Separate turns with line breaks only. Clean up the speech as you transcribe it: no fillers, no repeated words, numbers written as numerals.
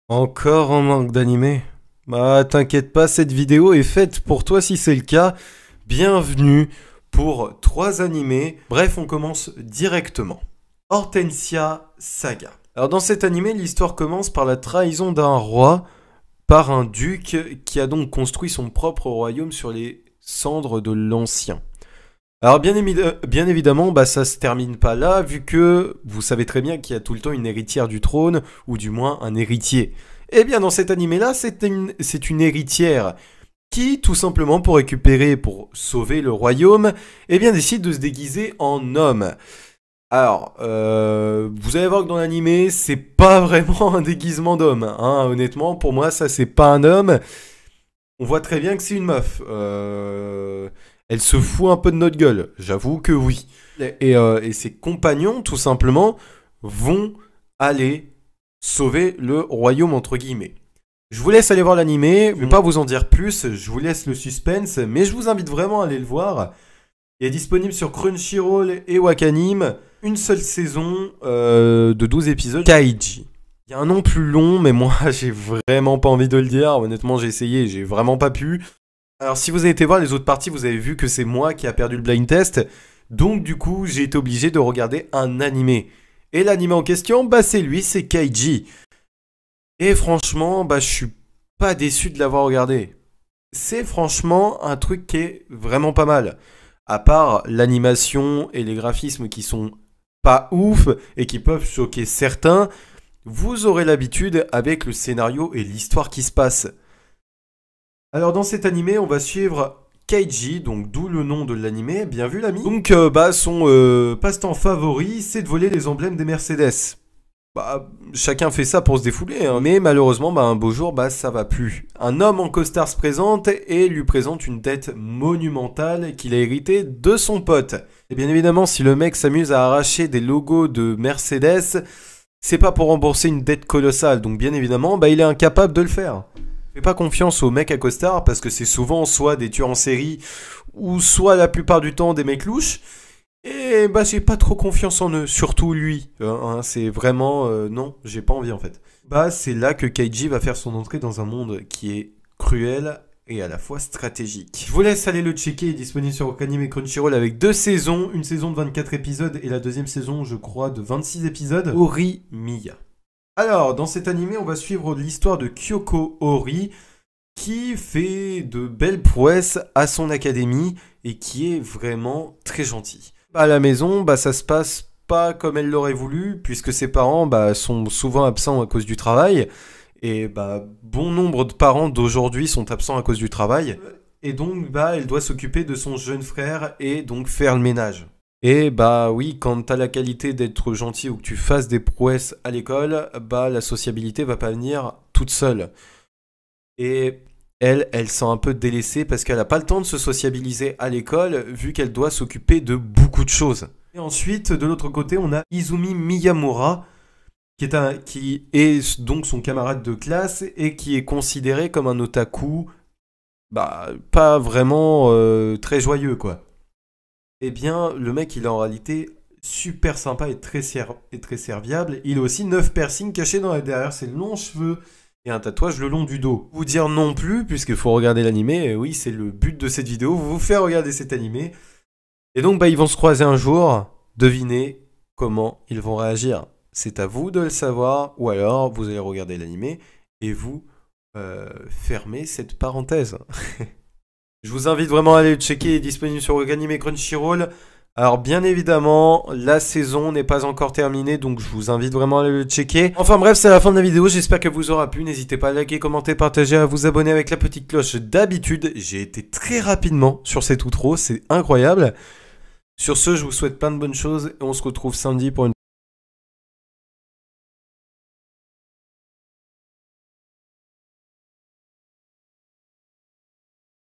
Encore un manque d'animé? Bah t'inquiète pas, cette vidéo est faite pour toi si c'est le cas. Bienvenue pour 3 animés. Bref, on commence directement. Hortensia Saga. Alors dans cet animé, l'histoire commence par la trahison d'un roi par un duc qui a donc construit son propre royaume sur les cendres de l'ancien. Alors bien évidemment, bah, ça se termine pas là, vu que vous savez très bien qu'il y a tout le temps une héritière du trône, ou du moins un héritier. Eh bien dans cet animé-là, c'est une héritière qui, tout simplement pour sauver le royaume, eh bien décide de se déguiser en homme. Alors, vous allez voir que dans l'animé, c'est pas vraiment un déguisement d'homme, hein, honnêtement, pour moi ça c'est pas un homme. On voit très bien que c'est une meuf. Elle se fout un peu de notre gueule, j'avoue que oui. Et ses compagnons, tout simplement, vont aller sauver le royaume, entre guillemets. Je vous laisse aller voir l'animé, je vais pas vous en dire plus, je vous laisse le suspense, mais je vous invite vraiment à aller le voir. Il est disponible sur Crunchyroll et Wakanim, une seule saison de 12 épisodes. Kaiji. Il y a un nom plus long, mais moi j'ai vraiment pas envie de le dire. Honnêtement, j'ai essayé, j'ai vraiment pas pu. Alors, si vous avez été voir les autres parties, vous avez vu que c'est moi qui a perdu le blind test. Donc, du coup, j'ai été obligé de regarder un animé. Et l'animé en question, bah, c'est lui, c'est Kaiji. Et franchement, bah, je suis pas déçu de l'avoir regardé. C'est franchement un truc qui est vraiment pas mal. À part l'animation et les graphismes qui sont pas ouf et qui peuvent choquer certains, vous aurez l'habitude avec le scénario et l'histoire qui se passe. Alors dans cet animé, on va suivre Kaiji, donc d'où le nom de l'animé, bien vu l'ami. Donc son passe-temps favori, c'est de voler les emblèmes des Mercedes. Bah, chacun fait ça pour se défouler, hein. Mais malheureusement, bah, un beau jour, bah, ça va plus. Un homme en costard se présente et lui présente une dette monumentale qu'il a héritée de son pote. Et bien évidemment, si le mec s'amuse à arracher des logos de Mercedes, c'est pas pour rembourser une dette colossale, donc bien évidemment, bah, il est incapable de le faire. Fais pas confiance aux mecs à costard parce que c'est souvent soit des tueurs en série ou soit la plupart du temps des mecs louches. Et bah j'ai pas trop confiance en eux, surtout lui. C'est vraiment non, j'ai pas envie en fait. Bah c'est là que Kaiji va faire son entrée dans un monde qui est cruel et à la fois stratégique. Je vous laisse aller le checker, il est disponible sur Wakanim et Crunchyroll avec 2 saisons, une saison de 24 épisodes et la deuxième saison je crois de 26 épisodes. Horimiya. Alors, dans cet animé, on va suivre l'histoire de Kyoko Ori, qui fait de belles prouesses à son académie et qui est vraiment très gentil. À la maison, bah, ça se passe pas comme elle l'aurait voulu, puisque ses parents bah, sont souvent absents à cause du travail, et bah, bon nombre de parents d'aujourd'hui sont absents à cause du travail, et donc bah, elle doit s'occuper de son jeune frère et donc faire le ménage. Et bah oui, quand t'as la qualité d'être gentil ou que tu fasses des prouesses à l'école, bah la sociabilité va pas venir toute seule. Et elle sent un peu délaissée parce qu'elle a pas le temps de se sociabiliser à l'école vu qu'elle doit s'occuper de beaucoup de choses. Et ensuite, de l'autre côté, on a Izumi Miyamura, qui est donc son camarade de classe et qui est considéré comme un otaku, bah pas vraiment très joyeux quoi. Eh bien, le mec, il est en réalité super sympa et très serviable. Il a aussi 9 piercings cachés derrière ses longs cheveux et un tatouage le long du dos. Vous dire non plus, puisqu'il faut regarder l'animé. Oui, c'est le but de cette vidéo, vous faire regarder cet animé. Et donc, bah, ils vont se croiser un jour. Devinez comment ils vont réagir. C'est à vous de le savoir, ou alors vous allez regarder l'animé et vous fermez cette parenthèse. Je vous invite vraiment à aller le checker, il est disponible sur Wakanim et Crunchyroll. Alors bien évidemment, la saison n'est pas encore terminée, donc je vous invite vraiment à aller le checker. Enfin bref, c'est la fin de la vidéo, j'espère qu'elle vous aura plu. N'hésitez pas à liker, commenter, partager, à vous abonner avec la petite cloche d'habitude. J'ai été très rapidement sur cet outro, c'est incroyable. Sur ce, je vous souhaite plein de bonnes choses et on se retrouve samedi pour une